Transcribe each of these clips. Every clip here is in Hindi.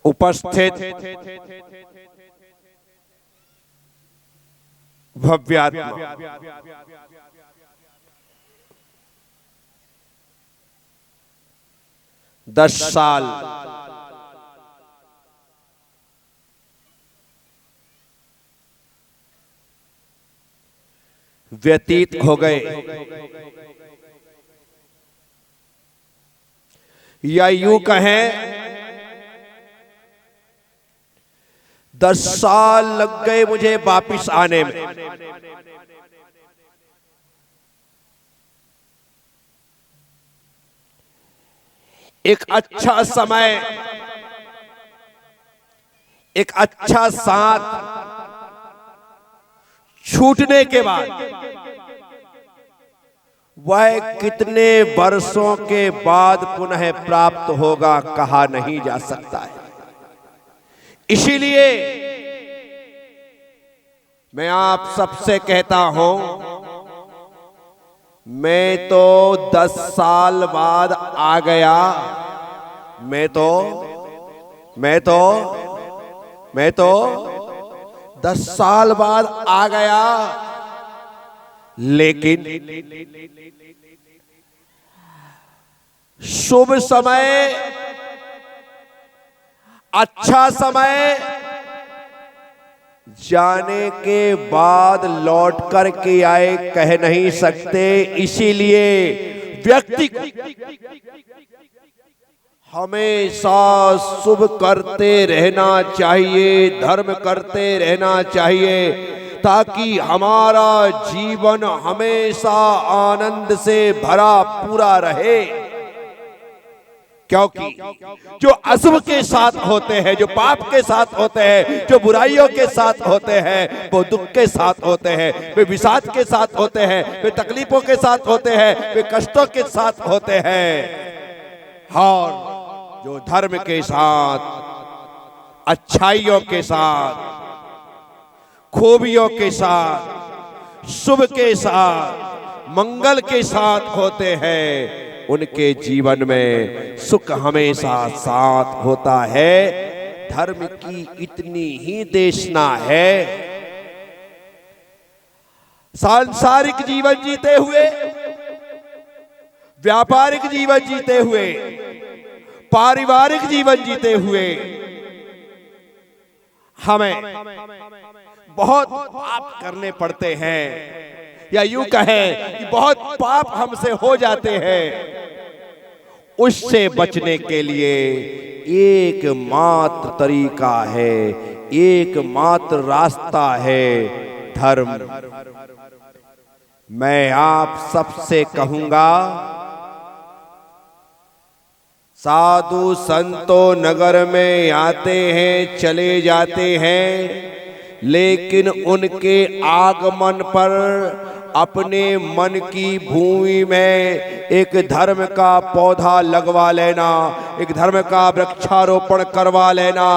उपस्थित भव्यात्मा, 10 साल व्यतीत हो गए, या यूं कहें 10 साल लग गए मुझे वापिस आने में। एक अच्छा समय, एक अच्छा साथ छूटने के बाद वह कितने वर्षों के बाद पुनः प्राप्त होगा कहा नहीं जा सकता है। इसीलिए मैं आप सबसे कहता हूं, मैं तो 10 साल बाद आ गया, मैं तो 10 साल बाद आ गया, लेकिन शुभ समय, अच्छा समय जाने के बाद लौट कर के आए कह नहीं सकते। इसीलिए व्यक्ति को हमेशा शुभ करते रहना चाहिए, धर्म करते रहना चाहिए, ताकि हमारा जीवन हमेशा आनंद से भरा पूरा रहे। क्योंकि जो अशुभ के साथ होते हैं, जो पाप के साथ होते हैं, जो बुराइयों के साथ होते हैं, वो दुख के साथ होते हैं, वे विषाद के साथ होते हैं, वे तकलीफों के साथ होते हैं, वे कष्टों के साथ होते हैं। और जो धर्म के साथ, अच्छाइयों के साथ, खूबियों के साथ, शुभ के साथ, मंगल के साथ होते हैं, उनके जीवन में सुख हमेशा साथ होता है। धर्म की इतनी ही देशना है, सांसारिक जीवन जीते हुए, व्यापारिक जीवन जीते हुए, पारिवारिक जीवन जीते हुए हमें बहुत पाप करने पड़ते हैं, या यूं कहें कि बहुत पाप हमसे हो जाते हैं। उससे बचने के लिए एकमात्र तरीका है, एकमात्र रास्ता है धर्म। मैं आप सबसे कहूंगा, साधु संतो नगर में आते हैं, चले जाते हैं, लेकिन उनके आगमन पर अपने मन की भूमि में एक धर्म का पौधा लगवा लेना, एक धर्म का वृक्षारोपण करवा लेना,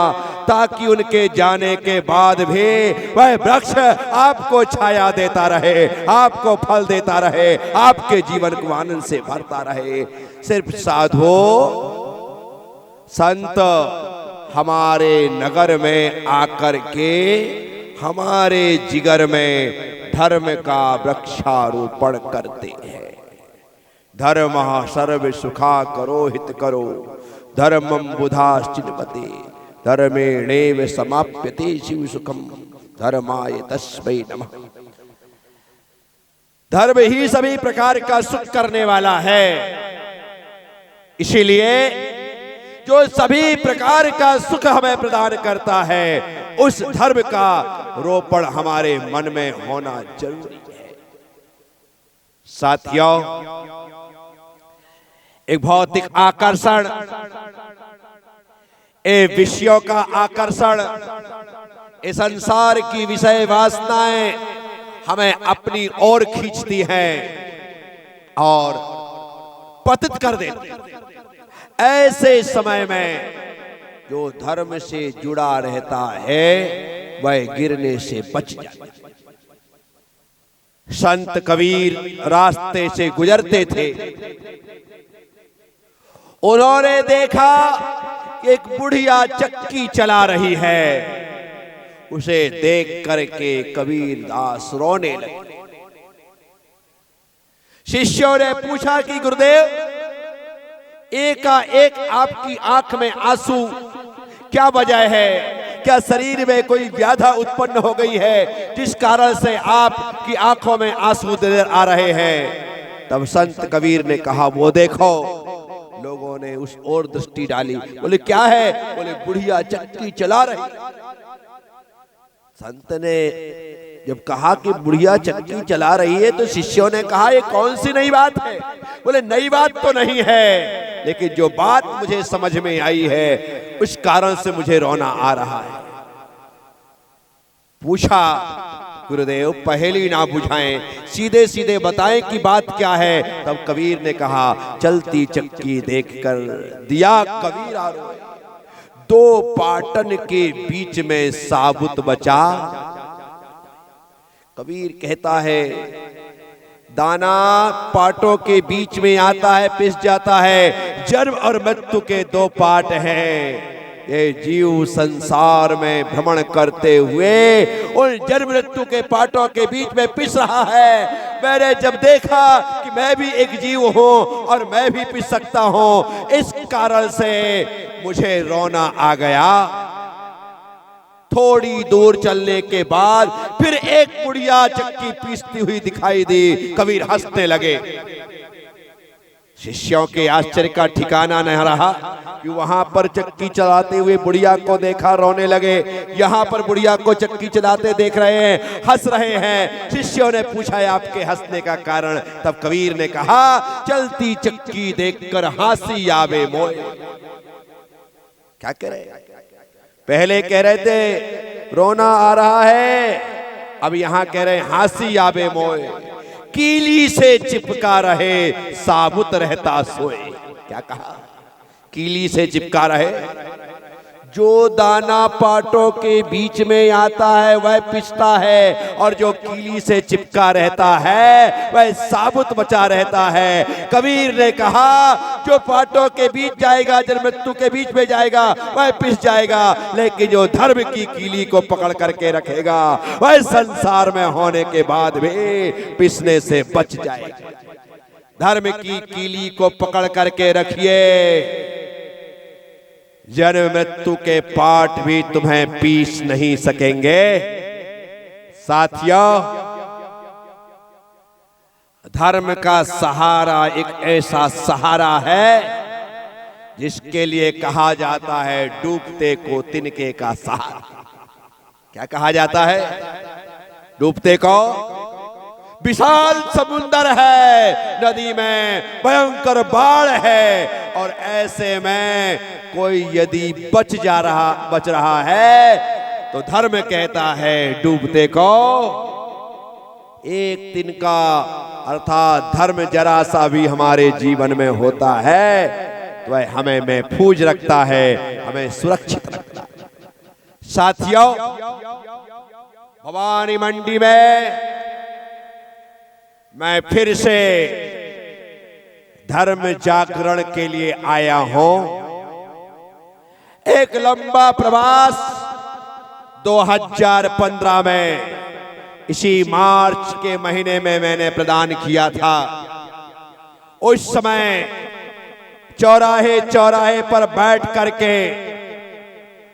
ताकि उनके जाने के बाद भी वह वृक्ष आपको छाया देता रहे, आपको फल देता रहे, आपके जीवन को आनंद से भरता रहे। सिर्फ साधु संत हमारे नगर में आकर के हमारे जिगर में धर्म का वृक्षारोपण करते हैं। धर्म सर्व सुखा करो हित करो, धर्मं बुधाश्चिन्वते, धर्मेणैव समाप्यते शिव सुखम, धर्माय तस्मै नमः। धर्म ही सभी प्रकार का सुख करने वाला है। इसीलिए जो सभी प्रकार का सुख हमें प्रदान करता है, उस धर्म का रोपण हमारे मन में होना जरूरी है। साथियों, एक भौतिक आकर्षण, एक विषयों का आकर्षण, इस संसार की विषय वासनाएं हमें अपनी ओर खींचती हैं और पतित कर देती। ऐसे समय में जो धर्म से जुड़ा रहता है वह गिरने से बच जाता है। संत कबीर रास्ते से गुजरते थे, उन्होंने देखा कि एक बुढ़िया चक्की चला रही है। उसे देख करके कबीर दास रोने लगे। शिष्यों ने पूछा कि गुरुदेव, एकाएक आपकी आंख में आंसू, क्या वजह है? क्या शरीर में कोई व्याधा उत्पन्न हो गई है जिस कारण से आपकी आंखों में आंसू नजर आ रहे हैं? तब संत कबीर ने कहा, वो देखो। लोगों ने उस ओर दृष्टि डाली। बोले क्या है? बोले बुढ़िया चक्की चला रही। संत ने जब कहा कि बुढ़िया चक्की चला रही है तो शिष्यों ने कहा, ये कौन सी नई बात है? बोले नई बात तो नहीं है, लेकिन जो बात मुझे समझ में आई है उस कारण से मुझे रोना आ रहा है। पूछा, गुरुदेव पहेली ना बुझाएं, सीधे सीधे बताएं कि बात क्या है। तब कबीर ने कहा, चलती चक्की देखकर दिया कबीर आरोए, दो पाटन के बीच में साबुत बचा। कबीर कहता है, दाना पाटों के बीच में आता है, पिस जाता है। जन्म और मृत्यु के दो पाट हैं। ये जीव संसार में भ्रमण करते हुए उन जन्म मृत्यु के पाटों के बीच में पिस रहा है। मैंने जब देखा कि मैं भी एक जीव हूं और मैं भी पिस सकता हूं, इस कारण से मुझे रोना आ गया। थोड़ी दूर चलने के बाद फिर एक बुढ़िया चक्की पीसती हुई दिखाई दी। कबीर हंसने लगे। शिष्यों के आश्चर्य का ठिकाना नहीं रहा कि वहां पर चक्की चलाते हुए बुढ़िया को देखा, रोने लगे। यहाँ पर बुढ़िया को चक्की चलाते देख रहे हैं, हंस रहे हैं। शिष्यों ने पूछा, है आपके हंसने का कारण? तब कबीर ने कहा, चलती चक्की देखकर हंसी आवे मोए। क्या कह रहे? पहले कह रहे थे रोना आ रहा है, अब यहां कह रहे हैं हंसी आवे मोए। कीली से चिपका रहे साबुत रहता सोए। क्या कहा? कीली से चिपका रहे। जो दाना पाटों के बीच में आता है वह पिसता है, और जो कीली से चिपका रहता है वह साबुत बचा रहता है। कबीर ने कहा, जो पाटों के बीच जाएगा, जन्म मृत्यु के बीच में जाएगा, वह पिस जाएगा, लेकिन जो धर्म की कीली को पकड़ करके रखेगा वह संसार में होने के बाद भी पिसने से बच जाएगा। धर्म की कीली को पकड़ करके रखिए, जन्म मृत्यु के पाट भी तुम्हें पीस नहीं सकेंगे। साथियों, धर्म का सहारा एक ऐसा सहारा है जिसके लिए कहा जाता है डूबते को तिनके का सहारा। क्या कहा जाता है? डूबते को विशाल समुंदर है, नदी में भयंकर बाढ़ है, और ऐसे में कोई यदि बच रहा है तो धर्म कहता है डूबते को एक तिनका, अर्थात धर्म जरा सा भी हमारे जीवन में होता है तो वह हमें महफूज रखता है, हमें सुरक्षित रखता है। साथियों, भवानी मंडी में मैं फिर से धर्म जागरण के लिए आया हूं। एक लंबा प्रवास 2015 में इसी मार्च के महीने में मैंने प्रदान किया था। उस समय चौराहे चौराहे पर बैठ करके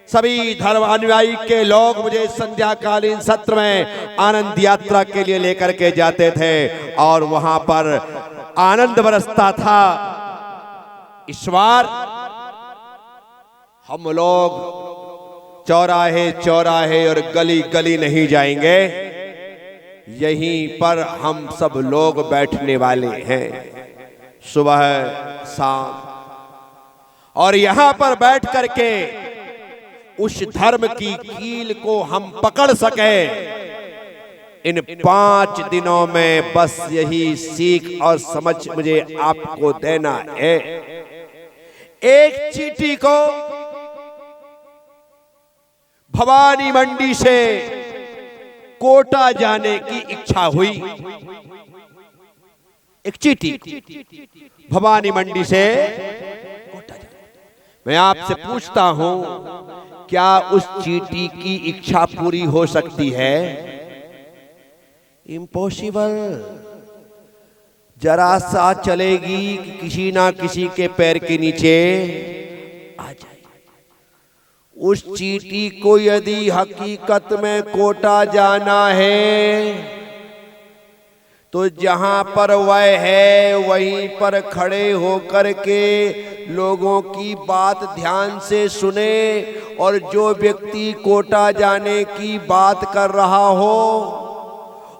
सभी धर्मानुयायी के लोग मुझे संध्याकालीन सत्र में आनंद यात्रा के लिए लेकर के जाते थे और वहां पर आनंद बरसता था। इस बार हम लोग चौराहे चौराहे और गली गली नहीं जाएंगे, यहीं पर हम सब लोग बैठने वाले हैं सुबह शाम, और यहां पर बैठ करके उस धर्म की कील को हम पकड़ सके। इन 5 दिनों में बस यही सीख और समझ मुझे आपको देना है। एक चींटी को भवानी मंडी से कोटा जाने की इच्छा हुई। एक चींटी भवानी मंडी से कोटा जाने, मैं आपसे पूछता हूं, क्या उस चींटी की इच्छा पूरी हो सकती है? इम्पॉसिबल। जरा सा चलेगी कि किसी ना किसी के पैर के नीचे आ जाए। उस चींटी को यदि हकीकत में कोटा जाना है तो जहां पर वह है वहीं पर खड़े होकर के लोगों की बात ध्यान से सुने, और जो व्यक्ति कोटा जाने की बात कर रहा हो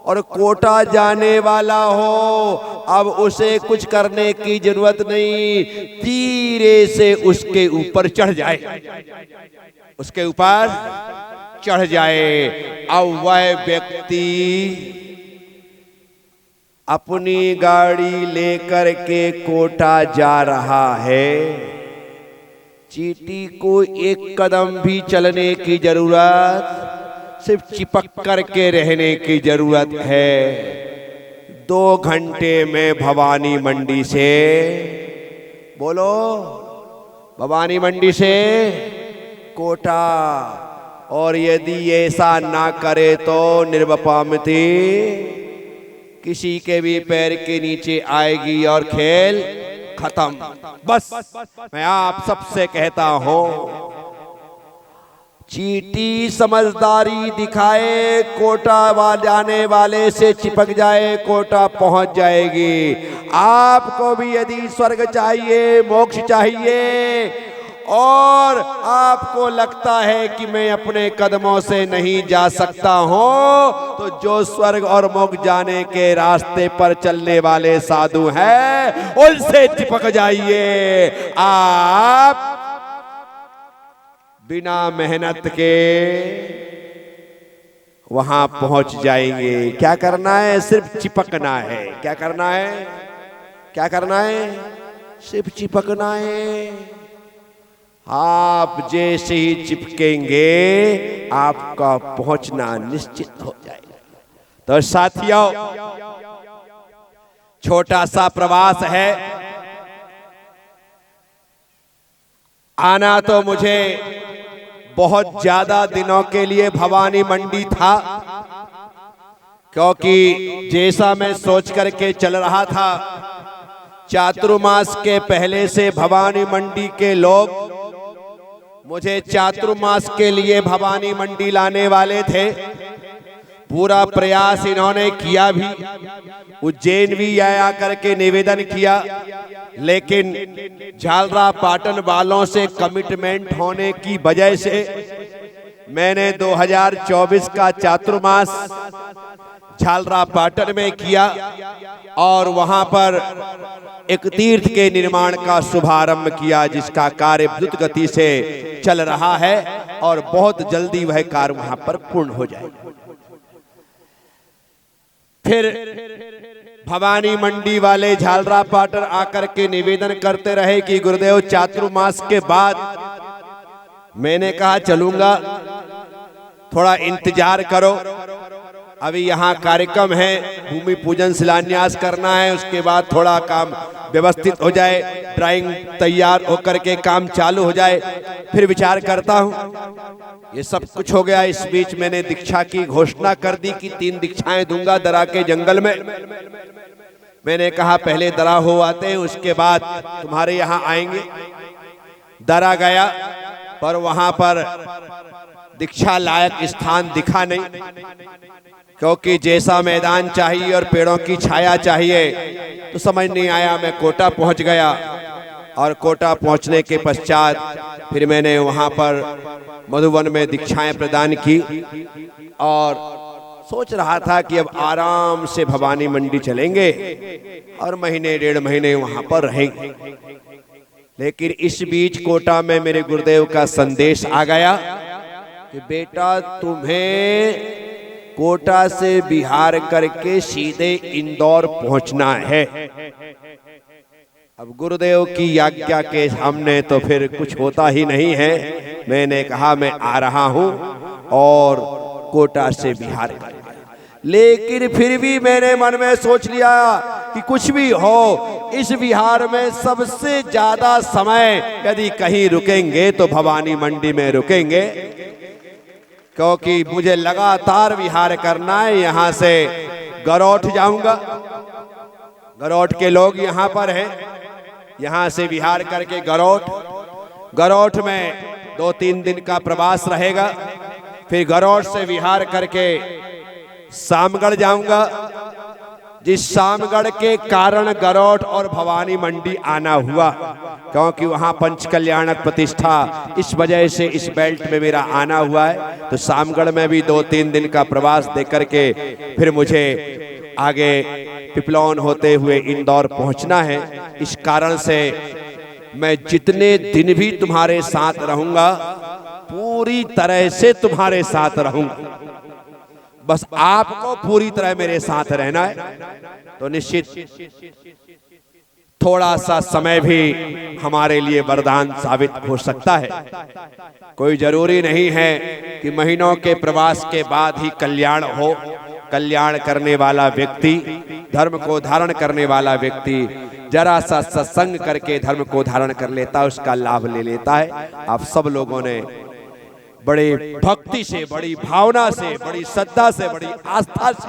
और कोटा जाने वाला हो, अब उसे कुछ करने की जरूरत नहीं, धीरे से उसके ऊपर चढ़ जाए, उसके ऊपर चढ़ जाए। अब वह व्यक्ति अपनी गाड़ी लेकर के कोटा जा रहा है। चींटी को एक कदम भी चलने की जरूरत, सिर्फ चिपक कर के रहने की जरूरत है। 2 घंटे में भवानी मंडी से, बोलो, भवानी मंडी से कोटा। और यदि ऐसा ना करे तो निर्वपामिति किसी के भी पैर के नीचे आएगी और खेल खत्म। बस मैं आप सबसे कहता हूं, चींटी समझदारी दिखाए, कोटा जाने वाले से चिपक जाए, कोटा पहुंच जाएगी। आपको भी यदि स्वर्ग चाहिए, मोक्ष चाहिए, और आपको लगता है कि मैं अपने कदमों से नहीं जा सकता हूं, तो जो स्वर्ग और मोक्ष जाने के रास्ते पर चलने वाले साधु हैं उनसे चिपक जाइए। आप बिना मेहनत के वहां पहुंच जाएंगे। क्या करना है? सिर्फ चिपकना है। क्या करना है? क्या करना है? सिर्फ चिपकना है। आप जैसे ही चिपकेंगे आपका पहुंचना निश्चित हो जाएगा। तो साथियों, छोटा सा प्रवास है। आना तो मुझे बहुत ज्यादा दिनों के लिए भवानी मंडी था, क्योंकि जैसा मैं सोच करके चल रहा था, चातुर्मास के पहले से भवानी मंडी के लोग मुझे चातुर्मास के लिए भवानी मंडी लाने वाले थे। पूरा प्रयास इन्होंने किया भी, उज्जैन भी आया करके निवेदन किया, लेकिन झालरा पाटन वालों से कमिटमेंट होने की वजह से मैंने 2024 का चातुर्मास झालरा पाटन में किया, और वहां पर एक तीर्थ के निर्माण का शुभारंभ किया, जिसका कार्य द्रुत गति से चल रहा है और बहुत जल्दी वह कार्य वहां पर पूर्ण हो जाएगा। फिर भवानी मंडी वाले झालरा पाटन आकर के निवेदन करते रहे कि गुरुदेव चातुर्मास के बाद, मैंने कहा चलूंगा, थोड़ा इंतजार करो, अभी यहाँ कार्यक्रम है, भूमि पूजन शिलान्यास करना है, उसके बाद थोड़ा काम व्यवस्थित हो जाए, ड्राइंग तैयार होकर के काम चालू हो जाए, फिर विचार करता हूँ। ये सब कुछ हो गया। इस बीच मैंने दीक्षा की घोषणा कर दी कि 3 दीक्षाएं दूंगा दरा के जंगल में। मैंने कहा पहले दरा हो आते हैं, उसके बाद तुम्हारे यहाँ आएंगे। दरा गया, पर वहां पर दीक्षा लायक स्थान दिखा नहीं, क्योंकि जैसा मैदान चाहिए और पेड़ों की छाया चाहिए, तो समझ नहीं आया। मैं कोटा पहुंच गया, और कोटा पहुंचने के पश्चात फिर मैंने वहां पर मधुबन में दीक्षाएं प्रदान की, और सोच रहा था कि अब आराम से भवानी मंडी चलेंगे और महीने 1.5 महीने वहां पर रहेंगे। लेकिन इस बीच कोटा में मेरे गुरुदेव का संदेश आ गया कि बेटा, तुम्हें कोटा से बिहार करके सीधे इंदौर पहुंचना है। अब गुरुदेव की आज्ञा के सामने तो फिर कुछ होता ही नहीं है। मैंने कहा मैं आ रहा हूं, और कोटा से बिहार कर। लेकिन फिर भी मैंने मन में सोच लिया कि कुछ भी हो, इस विहार में सबसे ज्यादा समय यदि कहीं रुकेंगे तो भवानी मंडी में रुकेंगे, क्योंकि मुझे लगातार विहार करना है। यहाँ से गरौठ जाऊंगा, गरौठ के लोग यहाँ पर हैं, यहाँ से विहार करके गरौठ में 2-3 दिन का प्रवास रहेगा। फिर गरौठ से विहार करके सामगढ़ जाऊंगा, जिस सामगढ़ के कारण गरौठ और भवानी मंडी आना हुआ, क्योंकि वहां पंच कल्याणक प्रतिष्ठा, इस वजह से इस बेल्ट में मेरा आना हुआ है। तो सामगढ़ में भी 2-3 दिन का प्रवास दे करके फिर मुझे आगे पिपलौन होते हुए इंदौर पहुंचना है। इस कारण से मैं जितने दिन भी तुम्हारे साथ रहूंगा, पूरी तरह से तुम्हारे साथ रहूंगा। बस आपको पूरी तरह मेरे साथ रहना है। तो निश्चित थोड़ा सा समय भी हमारे लिए वरदान साबित हो सकता है। कोई जरूरी नहीं है कि महीनों के प्रवास के बाद ही कल्याण हो। कल्याण करने वाला व्यक्ति, धर्म को धारण करने वाला व्यक्ति जरा सा सत्संग करके धर्म को धारण कर लेता है, उसका लाभ ले लेता है। आप सब लोगों ने बड़े भक्ति से, बड़ी भावना से, बड़ी श्रद्धा से, बड़ी आस्था से,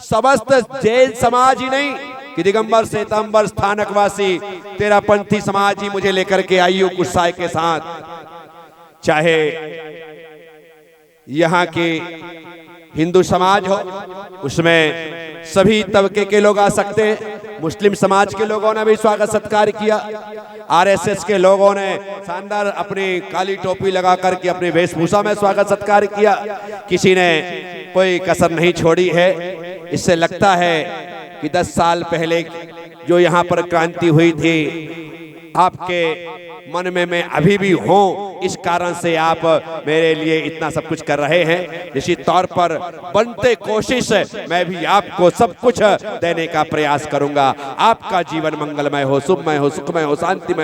समस्त जैन समाज ही नहीं कि दिगंबर श्वेतांबर स्थानकवासी तेरापंथी समाज ही मुझे लेकर के आई हो गुस्साए के साथ, चाहे यहाँ के हिंदू समाज हो, उसमें सभी तबके के लोग आ सकते हैं। मुस्लिम समाज के लोगों ने भी स्वागत सत्कार किया, आरएसएस के लोगों ने शानदार अपनी काली टोपी लगा करके अपने वेशभूषा में स्वागत सत्कार किया। किसी ने कोई कसर नहीं छोड़ी है। इससे लगता है कि 10 साल पहले जो यहाँ पर क्रांति हुई थी, आपके मन में मैं अभी भी हूँ, इस कारण से आप मेरे लिए इतना सब कुछ कर रहे हैं। निश्चित तौर पर बनते कोशिश मैं भी आपको सब कुछ देने का प्रयास करूंगा। आपका जीवन मंगलमय हो, शुभमय हो, सुखमय हो, शांतिमय हो।